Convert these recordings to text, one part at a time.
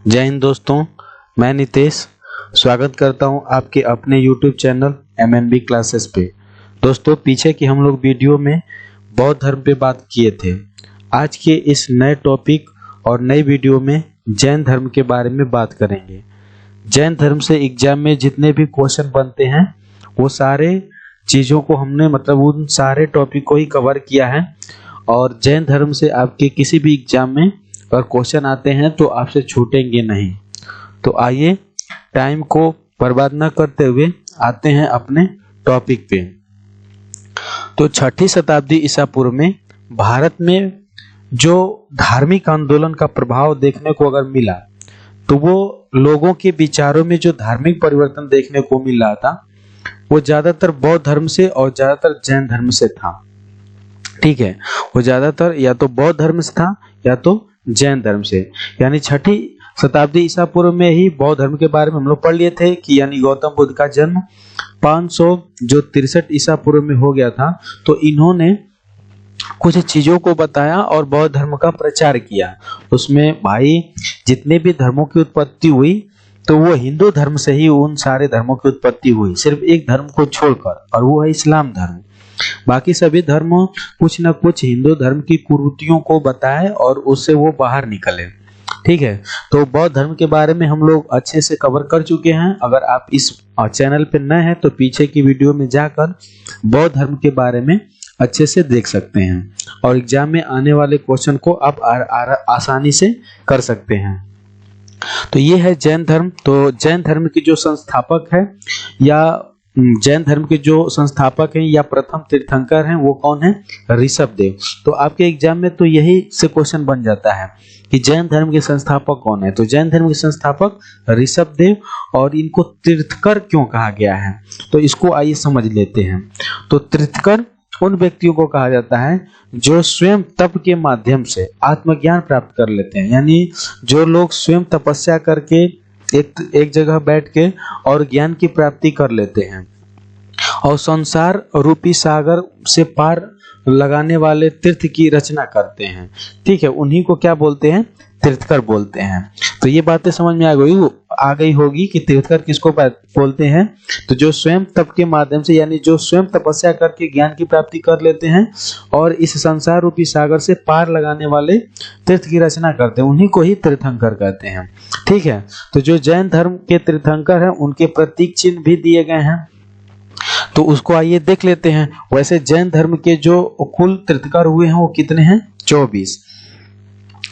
जय हिंद दोस्तों, मैं नितेश स्वागत करता हूं आपके अपने YouTube चैनल MNB क्लासेस पे। दोस्तों, पीछे की हम लोग वीडियो में बौद्ध धर्म पे बात किए थे। आज के इस नए टॉपिक और नई वीडियो में जैन धर्म के बारे में बात करेंगे। जैन धर्म से एग्जाम में जितने भी क्वेश्चन बनते हैं वो सारे चीज़ों को हमने उन सारे टॉपिक को ही कवर किया है। और जैन धर्म से आपके किसी भी एग्जाम में अगर क्वेश्चन आते हैं तो आपसे छूटेंगे नहीं। तो आइए टाइम को बर्बाद न करते हुए आते हैं अपने टॉपिक पे। तो 6ठी शताब्दी ईसा पूर्व में भारत में जो धार्मिक आंदोलन का प्रभाव देखने को अगर मिला तो वो लोगों के विचारों में जो धार्मिक परिवर्तन देखने को मिल रहा था वो ज्यादातर बौद्ध धर्म से और ज्यादातर जैन धर्म से था। ठीक है, वो ज्यादातर या तो बौद्ध धर्म से था या तो जैन धर्म से। यानी 6ठी शताब्दी ईसा पूर्व में ही बौद्ध धर्म के बारे में हम लोग पढ़ लिए थे कि यानी गौतम बुद्ध का जन्म 563 ईसा पूर्व में हो गया था। तो इन्होंने कुछ चीजों को बताया और बौद्ध धर्म का प्रचार किया। उसमें भाई जितने भी धर्मों की उत्पत्ति हुई तो वो हिंदू धर्म से ही उन सारे धर्मों की उत्पत्ति हुई, सिर्फ एक धर्म को छोड़कर, और वो है इस्लाम धर्म। बाकी सभी धर्म कुछ न कुछ हिंदू धर्म की कुरीतियों को बताए और उससे वो बाहर निकले। ठीक है, तो बौद्ध धर्म के बारे में हम लोग अच्छे से कवर कर चुके हैं। अगर आप इस चैनल पे नए हैं तो पीछे की वीडियो में जाकर बौद्ध धर्म के बारे में अच्छे से देख सकते हैं और एग्जाम में आने वाले क्वेश्चन को आप आसानी से कर सकते हैं। तो ये है जैन धर्म। तो जैन धर्म की जो संस्थापक है या जैन धर्म के जो संस्थापक हैं या प्रथम तीर्थंकर हैं वो कौन है? ऋषभदेव। तो आपके एग्जाम में तो यही से क्वेश्चन बन जाता है कि जैन धर्म के संस्थापक कौन है। तो जैन धर्म के संस्थापक ऋषभदेव, और इनको तीर्थकर क्यों कहा गया है तो इसको आइए समझ लेते हैं। तो तीर्थकर उन व्यक्तियों को कहा जाता है जो स्वयं तप के माध्यम से आत्मज्ञान प्राप्त कर लेते हैं। यानी जो लोग स्वयं तपस्या करके एक जगह बैठ के और ज्ञान की प्राप्ति कर लेते हैं और संसार रूपी सागर से पार लगाने वाले तीर्थ की रचना करते हैं। ठीक है, उन्हीं को क्या बोलते हैं? तीर्थकर बोलते हैं। तो ये बातें समझ में आ गई होगी कि तीर्थकर किसको बोलते हैं। तो जो स्वयं तप के माध्यम से, यानी जो स्वयं तपस्या करके ज्ञान की प्राप्ति कर लेते हैं और इस संसार रूपी सागर से पार लगाने वाले तीर्थ की रचना करते हैं, उन्हीं को ही तीर्थंकर कहते हैं। ठीक है, तो जो जैन धर्म के तीर्थंकर हैं उनके प्रतीक चिन्ह भी दिए गए हैं, तो उसको आइए देख लेते हैं। वैसे जैन धर्म के जो कुल तीर्थंकर हुए हैं वो कितने हैं? 24।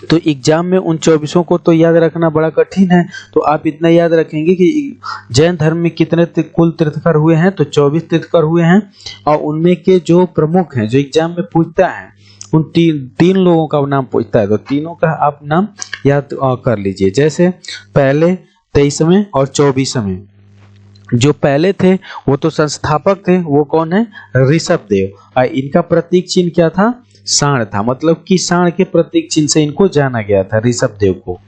तो एग्जाम में उन 24 को तो याद रखना बड़ा कठिन है। तो आप इतना याद रखेंगे कि जैन धर्म में कितने कुल तीर्थंकर हुए हैं। तो 24 तीर्थंकर हुए हैं और उनमें के जो प्रमुख हैं, जो एग्जाम में पूछता है, उन तीन लोगों का नाम पूछता है। तो तीनों का आप नाम याद कर लीजिए। जैसे पहले 23वें और 24वें, जो पहले थे वो तो संस्थापक थे, वो कौन है? ऋषभदेव। इनका प्रतीक चिन्ह क्या था? सांड था। मतलब कि सांड के प्रतीक चिन्ह से इनको जाना गया था, ऋषभदेव को।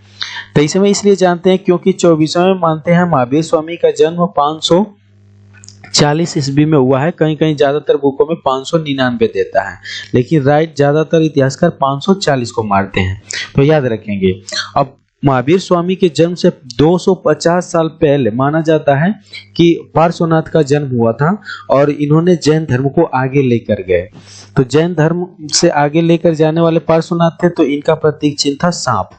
23वें इसलिए जानते हैं क्योंकि 24वें मानते हैं महावीर स्वामी का जन्म 540 ईस्वी में हुआ है। कहीं कहीं ज्यादातर बुकों में 599 देता है, लेकिन राइट ज्यादातर इतिहासकार 540 को मारते हैं। तो याद रखेंगे। अब महावीर स्वामी के जन्म से 250 साल पहले माना जाता है कि पार्श्वनाथ का जन्म हुआ था और इन्होंने जैन धर्म को आगे लेकर गए। तो जैन धर्म से आगे लेकर जाने वाले पार्श्वनाथ थे, तो इनका प्रतीक चिन्ह था सांप।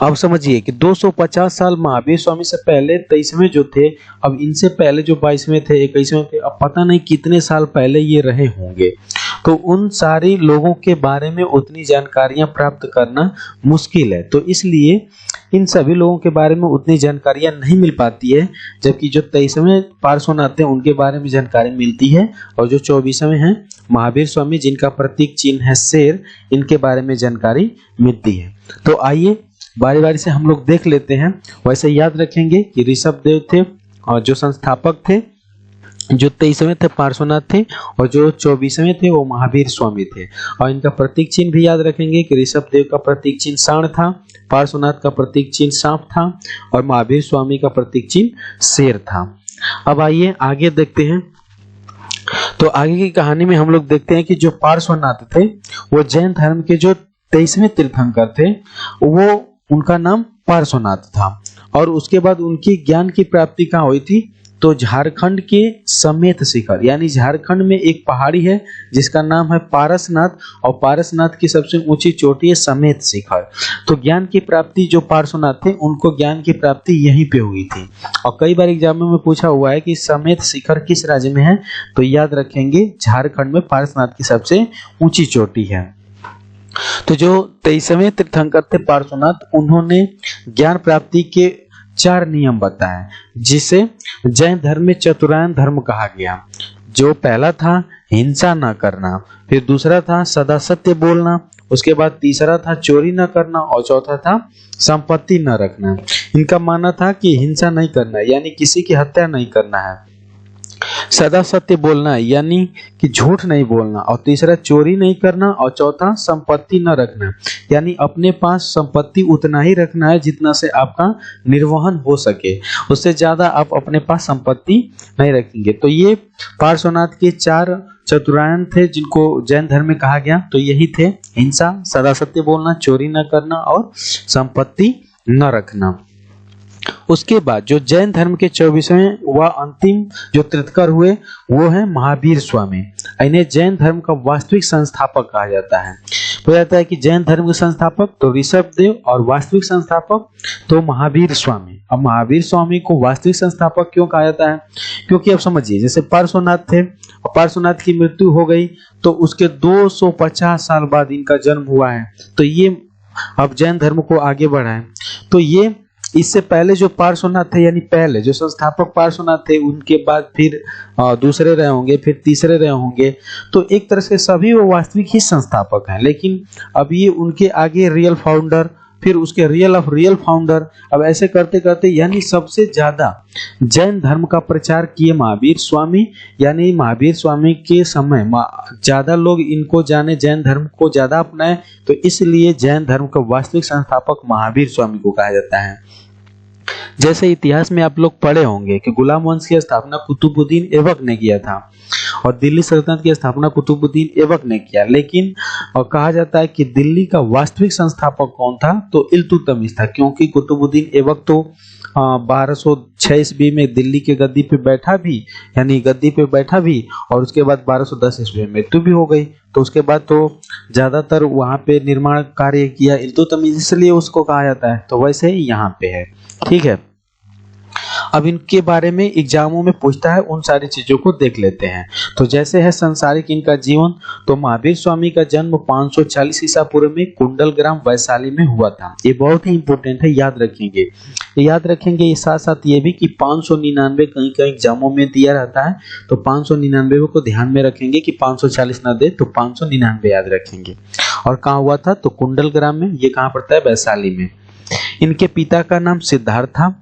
अब समझिए कि 250 साल महावीर स्वामी से पहले 23वें जो थे, अब इनसे पहले जो 22वें थे, 21वें थे, अब पता नहीं कितने साल पहले ये रहे होंगे। तो उन सारे लोगों के बारे में उतनी जानकारियां प्राप्त करना मुश्किल है। तो इसलिए इन सभी लोगों के बारे में उतनी जानकारियां नहीं मिल पाती है, जबकि जो 23वें पार्श्वनाथ हैं उनके बारे में जानकारी मिलती है, और जो 24वें हैं महावीर स्वामी जिनका प्रतीक चिन्ह है शेर, इनके बारे में जानकारी मिलती है। तो आइए बारी बारी से हम लोग देख लेते हैं। वैसे याद रखेंगे कि ऋषभदेव थे और जो संस्थापक थे, जो 23वें थे पार्श्वनाथ थे, और जो 24वें थे वो महावीर स्वामी थे। और इनका प्रतीक चिन्ह भी याद रखेंगे कि ऋषभदेव का प्रतीक चिन्ह सांड था, पार्श्वनाथ का प्रतीक चिन्ह सांप था और महावीर स्वामी का प्रतीक चिन्ह शेर था। अब आइए आगे देखते हैं। तो आगे की कहानी में हम लोग देखते हैं कि जो पार्श्वनाथ थे वो जैन धर्म के जो 23वें तीर्थंकर थे, वो उनका नाम पार्श्वनाथ था। और उसके बाद उनकी ज्ञान की प्राप्ति कहाँ हुई थी? तो झारखंड के समेत शिखर, यानी झारखंड में एक पहाड़ी है जिसका नाम है पारसनाथ, और पारसनाथ की सबसे ऊंची चोटी है समेत शिखर। तो ज्ञान की प्राप्ति जो पार्श्वनाथ थे उनको ज्ञान की प्राप्ति यहीं पे हुई थी। और कई बार एग्जाम में पूछा हुआ है कि समेत शिखर किस राज्य में है, तो याद रखेंगे झारखंड में पारसनाथ की सबसे ऊंची चोटी है। तो जो 23वें तीर्थंकर थे पार्श्वनाथ, उन्होंने ज्ञान प्राप्ति के 4 नियम बताए, जिसे जैन धर्म में चतुरायन धर्म कहा गया। जो पहला था हिंसा न करना, फिर दूसरा था सदा सत्य बोलना, उसके बाद तीसरा था चोरी न करना, और चौथा था संपत्ति न रखना। इनका मानना था कि हिंसा नहीं करना यानी किसी की हत्या नहीं करना है, सदा सत्य बोलना यानी कि झूठ नहीं बोलना, और तीसरा चोरी नहीं करना, और चौथा संपत्ति न रखना यानी अपने पास संपत्ति उतना ही रखना है जितना से आपका निर्वहन हो सके, उससे ज्यादा आप अपने पास संपत्ति नहीं रखेंगे। तो ये पार्श्वनाथ के 4 चतुरायन थे जिनको जैन धर्म में कहा गया। तो यही थे हिंसा, सदा सत्य बोलना, चोरी न करना और संपत्ति न रखना। उसके बाद जो जैन धर्म के 24वें व अंतिम जो तीर्थंकर हुए वो है महावीर स्वामी। इन्हें जैन धर्म का वास्तविक संस्थापक कहा जाता है। बोला जाता है कि जैन धर्म के संस्थापक तो ऋषभ देव और वास्तविक संस्थापक तो महावीर स्वामी। अब महावीर स्वामी को वास्तविक संस्थापक क्यों कहा जाता है? क्योंकि अब समझिए, जैसे पार्श्वनाथ थे, पार्श्वनाथ की मृत्यु हो गई तो उसके 250 साल बाद इनका जन्म हुआ है, तो ये अब जैन धर्म को आगे बढ़ाए। तो ये इससे पहले जो पार्श्वनाथ थे यानी पहले जो संस्थापक पार्श्वनाथ थे, उनके बाद फिर दूसरे रहे होंगे, फिर तीसरे रहे होंगे, तो एक तरह से सभी वो वास्तविक ही संस्थापक हैं। लेकिन अब ये उनके आगे रियल फाउंडर, फिर उसके रियल ऑफ रियल फाउंडर, अब ऐसे करते करते यानी सबसे ज्यादा जैन धर्म का प्रचार किए महावीर स्वामी। यानी महावीर स्वामी के समय ज्यादा लोग इनको जाने, जैन धर्म को ज्यादा अपनाए, तो इसलिए जैन धर्म का वास्तविक संस्थापक महावीर स्वामी को कहा जाता है। जैसे इतिहास में आप लोग पढ़े होंगे कि गुलाम वंश की स्थापना कुतुबुद्दीन ऐबक ने किया था और दिल्ली सल्तनत की स्थापना कुतुबुद्दीन ऐबक ने किया। लेकिन कहा जाता है कि दिल्ली का वास्तविक संस्थापक कौन था? तो इल्तुतमिश था, क्योंकि कुतुबुद्दीन ऐबक तो 1206 ईस्वी में दिल्ली के गद्दी पे बैठा भी, यानी गद्दी पे बैठा भी, और उसके बाद 1210 ईस्वी में मृत्यु भी हो गई। तो उसके बाद तो ज्यादातर वहां पे निर्माण कार्य किया इल्तुतमिश, इसलिए उसको कहा जाता है। तो वैसे ही यहाँ पे है, ठीक है। अब इनके बारे में एग्जामों में पूछता है, उन सारी चीजों को देख लेते हैं। तो जैसे है संसारिक इनका जीवन, तो महावीर स्वामी का जन्म 540 ईसा पूर्व में कुंडल ग्राम वैशाली में हुआ था। ये बहुत ही इंपॉर्टेंट है, याद रखेंगे। याद रखेंगे ये साथ साथ ये भी कि 599 कहीं कहीं एग्जामों में दिया रहता है, तो 599 को ध्यान में रखेंगे कि 540 ना दे तो 599 याद रखेंगे। और कहाँ हुआ था? तो कुंडल ग्राम में। ये कहाँ पड़ता है? वैशाली में। इनके पिता का नाम सिद्धार्थ था,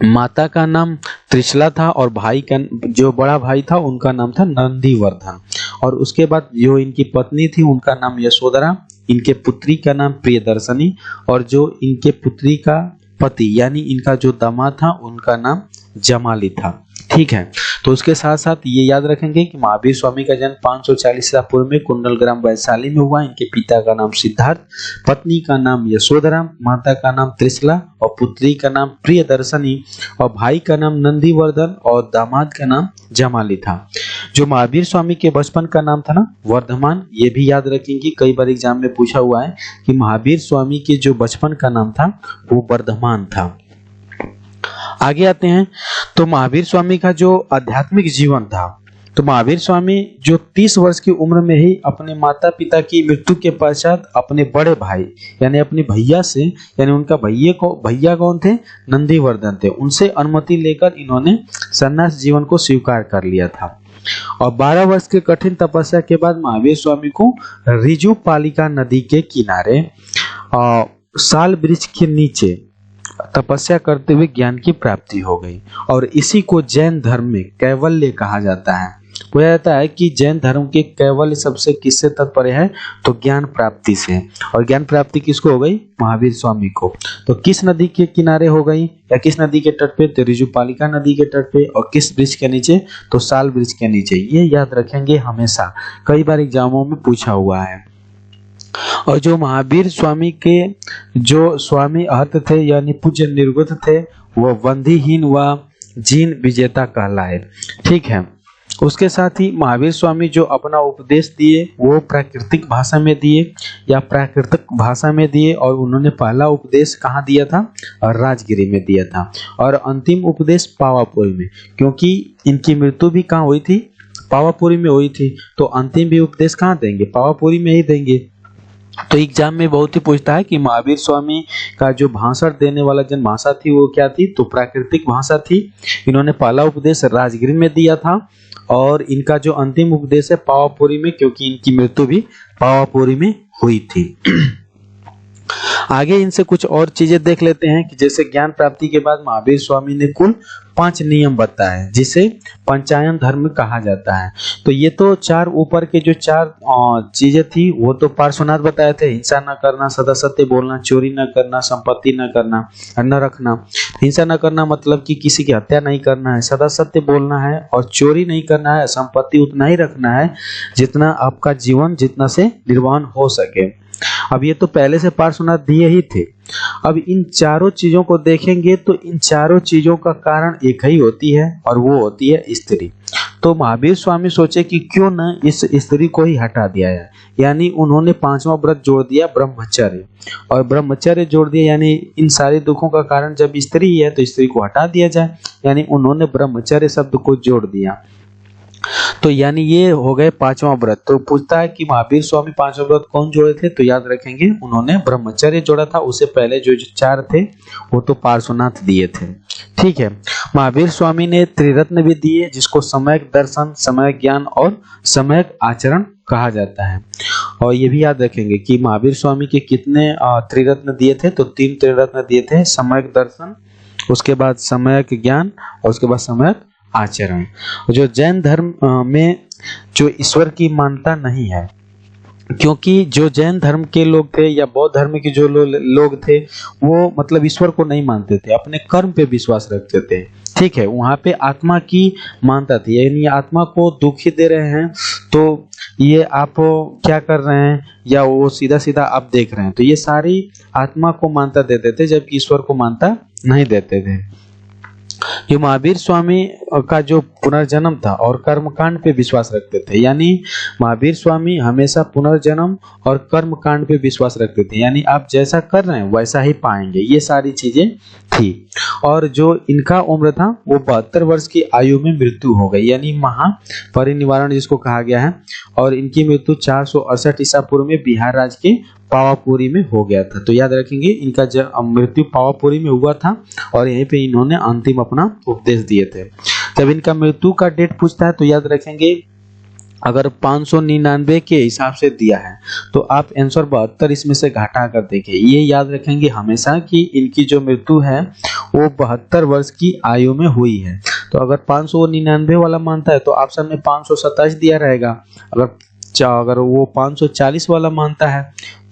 माता का नाम त्रिशला था, और भाई का जो बड़ा भाई था उनका नाम था नंदीवर्धन। और उसके बाद जो इनकी पत्नी थी उनका नाम यशोधरा, इनके पुत्री का नाम प्रियदर्शनी, और जो इनके पुत्री का पति यानी इनका जो दामाद था उनका नाम जमाली था, ठीक है। तो उसके साथ साथ ये याद रखेंगे कि महावीर स्वामी का जन्म 540 ईसा पूर्व में कुंडल ग्राम वैशाली में हुआ। इनके पिता का नाम सिद्धार्थ, पत्नी का नाम यशोधरा, माता का नाम त्रिशला, और पुत्री का नाम प्रियदर्शनी, और भाई का नाम नंदीवर्धन, और दामाद का नाम जमाली था। जो महावीर स्वामी के बचपन का नाम था ना वर्धमान, ये भी याद रखेंगे, कई बार एग्जाम में पूछा हुआ है कि महावीर स्वामी के जो बचपन का नाम था वो वर्धमान था। आगे आते हैं, तो महावीर स्वामी का जो आध्यात्मिक जीवन था, तो महावीर स्वामी जो 30 वर्ष की उम्र में ही अपने माता पिता की मृत्यु के पश्चात अपने बड़े भाई यानी अपने भैया से, यानी उनका भैया कौन थे? नंदीवर्धन थे, उनसे अनुमति लेकर इन्होंने सन्यास जीवन को स्वीकार कर लिया था। और 12 वर्ष के कठिन तपस्या के बाद महावीर स्वामी को ऋजुपालिका नदी के किनारे साल वृक्ष के नीचे तपस्या करते हुए ज्ञान की प्राप्ति हो गई, और इसी को जैन धर्म में कैवल्य कहा जाता है। बोला जाता है कि जैन धर्म के कैवल्य सबसे किससे तात्पर्य है? तो ज्ञान प्राप्ति से। और ज्ञान प्राप्ति किसको हो गई? महावीर स्वामी को। तो किस नदी के किनारे हो गई या किस नदी के तट पे? तो ऋजुपालिका नदी के तट पे। और किस वृक्ष के नीचे? तो साल वृक्ष के नीचे। ये याद रखेंगे हमेशा, कई बार एग्जामों में पूछा हुआ है। और जो महावीर स्वामी के जो स्वामी अहत थे यानी पूज्य निर्गुत थे, वो बंधीहीन व जीन विजेता कहलाए। ठीक है, उसके साथ ही महावीर स्वामी जो अपना उपदेश दिए वो प्राकृतिक भाषा में दिए या प्राकृतिक भाषा में दिए, और उन्होंने पहला उपदेश कहाँ दिया था? राजगिरी में दिया था, और अंतिम उपदेश पावापुरी में, क्योंकि इनकी मृत्यु भी कहाँ हुई थी? पावापुरी में हुई थी। तो अंतिम भी उपदेश कहाँ देंगे? पावापुरी में ही देंगे। तो एग्जाम में बहुत ही पूछता है कि महावीर स्वामी का जो भाषण देने वाला जन भाषा थी वो क्या थी? तो प्राकृतिक भाषा थी। इन्होंने पहला उपदेश राजगिरी में दिया था, और इनका जो अंतिम उपदेश है पावापुरी में, क्योंकि इनकी मृत्यु भी पावापुरी में हुई थी। आगे इनसे कुछ और चीजें देख लेते हैं कि जैसे ज्ञान प्राप्ति के बाद महावीर स्वामी ने कुल 5 नियम बताए, जिसे पंचायन धर्म कहा जाता है। तो ये तो चार ऊपर के जो 4 चीजें थी वो तो पार्श्वनाथ बताए थे। हिंसा न करना, सदा सत्य बोलना, चोरी न करना, संपत्ति न करना, न रखना। हिंसा न करना मतलब कि किसी की हत्या नहीं करना है, सदा सत्य बोलना है, और चोरी नहीं करना है, संपत्ति उतना ही रखना है जितना आपका जीवन जितना से निर्वाह हो सके। अब ये तो पहले से पार्श्वनाथ दिए ही थे। अब इन चारों चीजों को देखेंगे तो इन चारों चीजों का कारण एक ही होती है, और वो होती है स्त्री। तो महावीर स्वामी सोचे कि क्यों न इस स्त्री को ही हटा दिया जाए, यानी उन्होंने 5वां व्रत जोड़ दिया ब्रह्मचर्य, और ब्रह्मचर्य जोड़ दिया, यानी इन सारे दुखों का कारण जब स्त्री ही है तो स्त्री को हटा दिया जाए, यानी उन्होंने ब्रह्मचर्य शब्द को जोड़ दिया। तो यानी ये हो गए 5वां व्रत। तो पूछता है कि महावीर स्वामी 5वां व्रत कौन जोड़े थे? तो याद रखेंगे उन्होंने ब्रह्मचर्य जोड़ा था। उससे पहले जो 4 थे वो तो पार्श्वनाथ दिए थे। ठीक है, महावीर स्वामी ने त्रिरत्न भी दिए, जिसको सम्यक दर्शन, सम्यक ज्ञान और सम्यक आचरण कहा जाता है। और ये भी याद रखेंगे कि महावीर स्वामी के कितने त्रिरत्न दिए थे? तो 3 त्रिरत्न दिए थे, सम्यक दर्शन, उसके बाद सम्यक ज्ञान, और उसके बाद सम्यक आचरण। जो जैन धर्म में जो ईश्वर की मान्यता नहीं है, क्योंकि जो जैन धर्म के लोग थे या बौद्ध धर्म के जो लोग थे वो मतलब ईश्वर को नहीं मानते थे, अपने कर्म पे विश्वास रखते थे। ठीक है, वहां पे आत्मा की मान्यता थी, यानी आत्मा को दुख ही दे रहे हैं तो ये आप क्या कर रहे हैं, या वो सीधा सीधा आप देख रहे हैं, तो ये सारी आत्मा को मान्यता देते थे, जबकि ईश्वर को मान्यता नहीं देते थे। जो महावीर स्वामी का जो पुनर्जन्म था और कर्मकांड पे विश्वास रखते थे, यानी महावीर स्वामी हमेशा पुनर्जन्म और कर्मकांड पे विश्वास रखते थे, यानी आप जैसा कर रहे हैं वैसा ही पाएंगे, ये सारी चीजें थी। और जो इनका उम्र था वो 72 वर्ष की आयु में मृत्यु हो गई, यानी महापरिनिर्वाण जिसको कहा गया है। और इनकी मृत्यु 468 ईसा पूर्व में बिहार राज्य के पावापुरी में हो गया था। तो याद रखेंगे इनका मृत्यु पावापुरी में हुआ था, और यहीं पे इन्होंने अंतिम अपना उपदेश दिए थे। जब इनका मृत्यु का डेट पूछता है तो याद रखेंगे अगर 599 के हिसाब से दिया है तो आप आंसर 72 इसमें से घटा कर देखिए। ये याद रखेंगे हमेशा कि इनकी जो मृत्यु है वो 72 वर्ष की आयु में हुई है। तो अगर 599 वाला मानता है तो ऑप्शन में 527 दिया रहेगा, अगर वो 540 वाला मानता है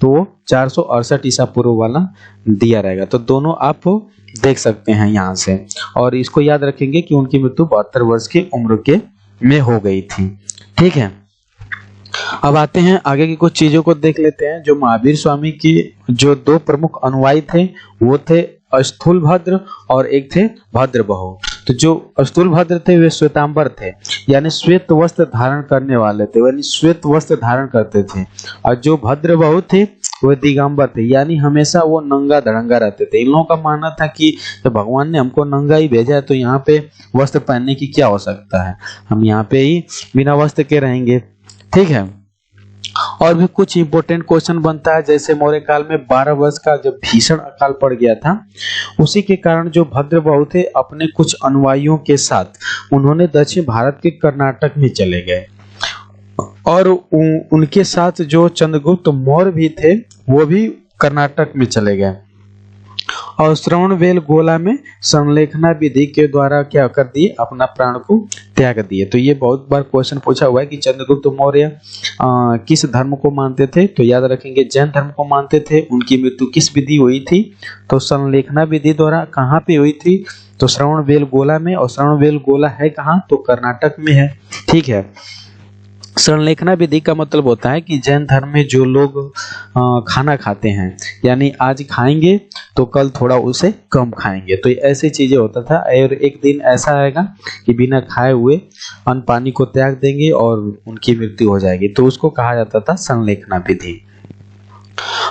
तो 468 ईसा पूर्व वाला दिया रहेगा। तो दोनों आप देख सकते हैं यहाँ से, और इसको याद रखेंगे कि उनकी मृत्यु 72 वर्ष की उम्र के में हो गई थी। ठीक है, अब आते हैं आगे की कुछ चीजों को देख लेते हैं। जो महावीर स्वामी की जो 2 प्रमुख अनुयायी थे वो थे स्थूलभद्र और एक थे भद्रबाहु। तो जो स्थूलभद्र थे वे श्वेतांबर थे, यानी श्वेत वस्त्र धारण करने वाले थे, यानी श्वेत वस्त्र धारण करते थे। और जो भद्रबाहु थे वो दिगंबर थे, यानी हमेशा वो नंगा धड़ंगा रहते थे। इन लोगों का मानना था कि तो भगवान ने हमको नंगा ही भेजा है तो यहाँ पे वस्त्र पहनने की क्या हो सकता है, हम यहाँ पे ही बिना वस्त्र के रहेंगे। ठीक है, और भी कुछ इंपोर्टेंट क्वेश्चन बनता है, जैसे मौर्य काल में 12 वर्ष का जब भीषण अकाल पड़ गया था, उसी के कारण जो भद्रबाहु थे अपने कुछ अनुयायियों के साथ उन्होंने दक्षिण भारत के कर्नाटक में चले गए, और उनके साथ जो चंद्रगुप्त मौर्य भी थे वो भी कर्नाटक में चले गए, और श्रवणबेल गोला में संलेखना विधि के द्वारा क्या कर दिए, अपना प्राण को त्याग दिए। तो ये बहुत बार क्वेश्चन पूछा हुआ है कि चंद्रगुप्त मौर्य किस धर्म को मानते थे, तो याद रखेंगे जैन धर्म को मानते थे। उनकी मृत्यु किस विधि हुई थी, तो संलेखना विधि द्वारा। कहाँ पे हुई थी, तो श्रवणबेल गोला में, और श्रवणबेल गोला है कहाँ, तो कर्नाटक में है। ठीक है, संलेखना विधि का मतलब होता है कि जैन धर्म में जो लोग खाना खाते हैं, यानी आज खाएंगे तो कल थोड़ा उसे कम खाएंगे, तो ऐसी चीजें होता था। और एक दिन ऐसा आएगा कि बिना खाए हुए अन्न पानी को त्याग देंगे और उनकी मृत्यु हो जाएगी, तो उसको कहा जाता था संलेखना विधि।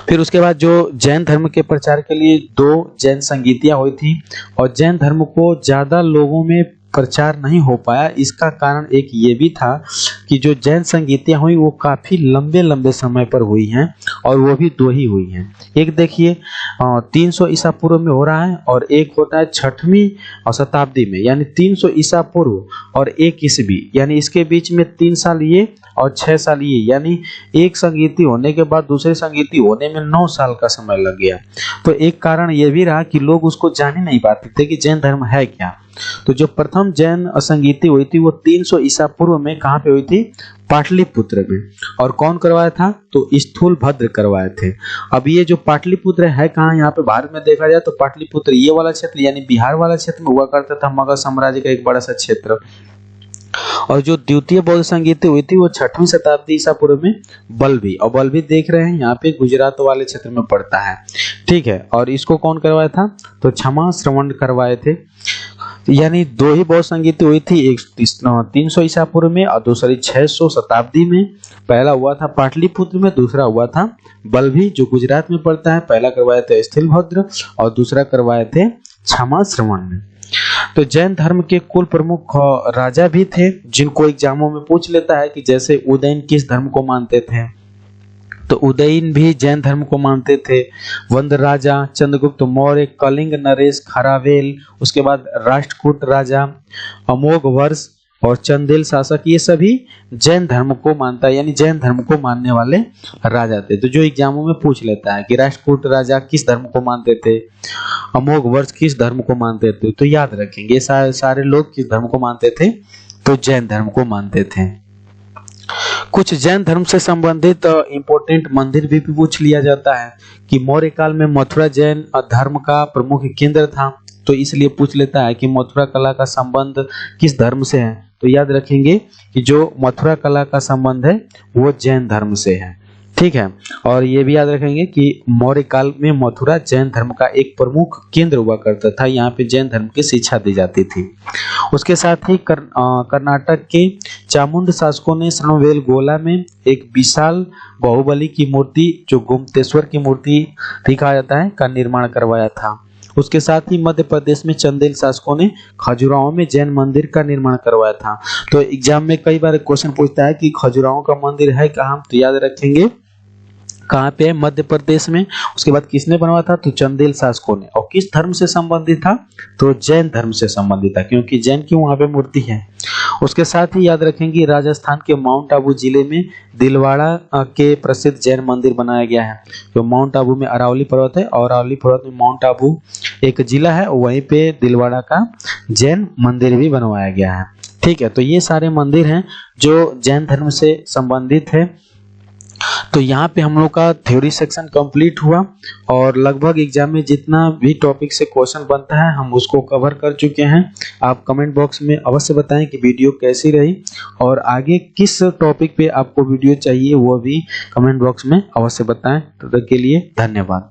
फिर उसके बाद जो जैन धर्म के प्रचार के लिए 2 जैन संगीतियां हुई थी, और जैन धर्म को ज्यादा लोगों में प्रचार नहीं हो पाया। इसका कारण एक ये भी था कि जो जैन संगीतियां हुई वो काफी लंबे लंबे समय पर हुई हैं, और वो भी 2 ही हुई हैं। एक देखिए 300 ईसा पूर्व में हो रहा है, और एक होता है 6वीं शताब्दी में, यानी 300 ईसा पूर्व और 1 ईस्वी, यानी इसके बीच में 3 साल ये और 6 साल ये, यानी एक संगीति होने के बाद दूसरे संगीति होने में 9 साल का समय लग गया। तो एक कारण ये भी रहा कि लोग उसको जान ही नहीं पाते थे कि जैन धर्म है क्या। तो जो प्रथम जैन संगीति हुई थी वो 300 ईसा पूर्व में कहाँ पे हुई थी? पाटलिपुत्र में। और कौन करवाया था? तो स्थूलभद्र करवाए थे। अब ये जो पाटलिपुत्र है कहाँ? यहाँ पे भारत में देखा जाए तो पाटलिपुत्र ये वाला क्षेत्र यानी बिहार वाला क्षेत्र में हुआ करता था, मगध साम्राज्य का एक बड़ा सा क्षेत्र। और जो द्वितीय बौद्ध संगीति हुई थी वो 6वीं शताब्दी ईसा पूर्व में बल्बी, और बल्बी देख रहे हैं यहाँ पे गुजरात वाले क्षेत्र में पड़ता है, ठीक है। और इसको कौन करवाया था? तो क्षमा श्रवण करवाए थे। यानी 2 ही बौद्ध संगीति हुई थी, एक 300 ईसा पूर्व में और दूसरी 600 शताब्दी में। पहला हुआ था पाटलिपुत्र में, दूसरा हुआ था बल्बी जो गुजरात में पड़ता है। पहला करवाए थे स्थूलभद्र और दूसरा करवाए थे क्षमा श्रवण में। तो जैन धर्म के कुल प्रमुख राजा भी थे, जिनको एग्जामों में पूछ लेता है कि जैसे उदयन किस धर्म को मानते थे, तो उदयन भी जैन धर्म को मानते थे। वंद राजा, चंद्रगुप्त मौर्य, कलिंग नरेश, खरावेल, उसके बाद राष्ट्रकूट राजा, अमोघ वर्ष और चंदेल शासक, ये सभी जैन धर्म को मानता है, यानी जैन धर्म को मानने वाले राजा थे। तो जो एग्जामों में पूछ लेता है कि राष्ट्रकूट राजा किस धर्म को मानते थे, अमोघ वर्ष किस धर्म को मानते थे, तो याद रखेंगे सारे लोग किस धर्म को मानते थे? तो जैन धर्म को मानते थे। कुछ जैन धर्म से संबंधित इंपॉर्टेंट मंदिर भी पूछ लिया जाता है कि मौर्य काल में मथुरा जैन धर्म का प्रमुख केंद्र था, तो इसलिए पूछ लेता है कि मथुरा कला का संबंध किस धर्म से है। तो याद रखेंगे कि जो मथुरा कला का संबंध है वो जैन धर्म से है, ठीक है। और ये भी याद रखेंगे कि मौर्य काल में मथुरा जैन धर्म का एक प्रमुख केंद्र हुआ करता था, यहाँ पे जैन धर्म की शिक्षा दी जाती थी। उसके साथ ही कर्नाटक के चामुंड शासकों ने श्रवणबेलगोला में एक विशाल बाहुबली की मूर्ति, जो गोमतेश्वर की मूर्ति भी कहा जाता है, का निर्माण करवाया था। उसके साथ ही मध्य प्रदेश में चंदेल शासकों ने खजुराहो में जैन मंदिर का निर्माण करवाया था। तो एग्जाम में कई बार क्वेश्चन पूछता है कि खजुराहो का मंदिर है कहाँ, तो याद रखेंगे कहाँ पे है? मध्य प्रदेश में। उसके बाद किसने बनवाया था? तो चंदेल शासकों ने। और किस धर्म से संबंधित था? तो जैन धर्म से संबंधित था, क्योंकि जैन की वहां पे मूर्ति है। उसके साथ ही याद रखेंगे राजस्थान के माउंट आबू जिले में दिलवाड़ा के प्रसिद्ध जैन मंदिर बनाया गया है। तो माउंट आबू में अरावली पर्वत है, और अरावली पर्वत में माउंट आबू एक जिला है, वहीं पे दिलवाड़ा का जैन मंदिर भी बनवाया गया है, ठीक है। तो ये सारे मंदिर हैं जो जैन धर्म से संबंधित है। तो यहाँ पे हम लोग का थ्योरी सेक्शन कंप्लीट हुआ, और लगभग एग्जाम में जितना भी टॉपिक से क्वेश्चन बनता है हम उसको कवर कर चुके हैं। आप कमेंट बॉक्स में अवश्य बताएं कि वीडियो कैसी रही, और आगे किस टॉपिक पे आपको वीडियो चाहिए वो भी कमेंट बॉक्स में अवश्य बताएं। तब तक के लिए धन्यवाद।